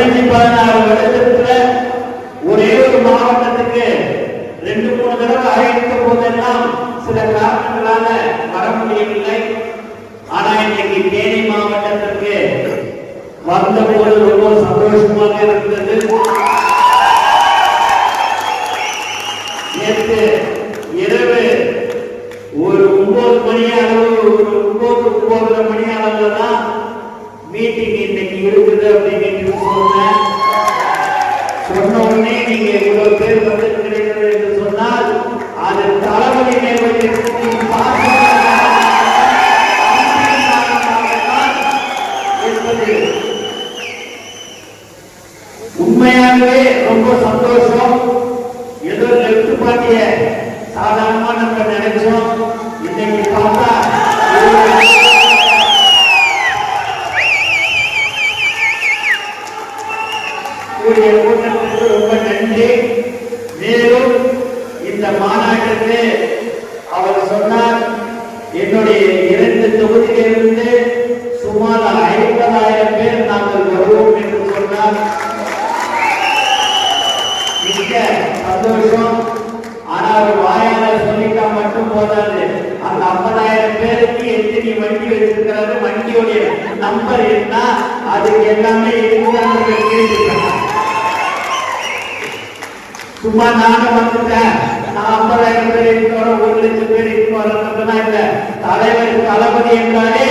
15-16 வருடத்துல ஒரே ஒரு மாவட்டத்துக்கு 2-3 தடவை அழைத்த போதெல்லாம் சில காரணங்களால வர முடியவில்லை. ஆனா இன்னைக்கு தேனி மாவட்டத்திற்கு வந்த போது ரொம்ப சந்தோஷமாக இருந்தது. நேற்று இரவு ஒரு 9 மணி அளவு, ஒரு 9-9:30 மணி அளவுல தான் மீட்டிங் இன்னைக்கு இருக்குது அப்படின்னு சொன்ன உடனே நீங்க இவ்வளவு பேர் வந்திருக்கிறீர்கள் என்று சொன்னால் அது தளபதி உண்மையாகவே ரொம்ப சந்தோஷம். ஏதோ லெப்ட் பார்ட்டிய சாதாரணமா நம்ம நினைச்சோம். இன்னைக்கு பார்த்தா கூட்டத்திற்கு ரொம்ப நன்றி. மேலும் இந்த மாநாட்டிற்கு அவர் சொன்னார், என்னுடைய 2 தொகுதியிலிருந்து சுமார் 50,000 பேர் நாங்கள் வருவோம் என்று சொன்னார். மிக்க சந்தோஷம். ஆனா ஒரு வாயால சொல்லிட்டா மட்டும் போதாது. அந்த 50,000 பேருக்கு எத்தனை வண்டி வச்சிருக்கிறாரு, வண்டியோடைய நம்பர் என்ன, அதுக்கு எல்லாமே சும்மா நானும் வந்துட்டேன், நான் 50,000 பேர் இருக்கு வர, 1 லட்சம் பேர் இருக்கு வரதுனா இல்ல. தலைவர் தளபதி என்றாலே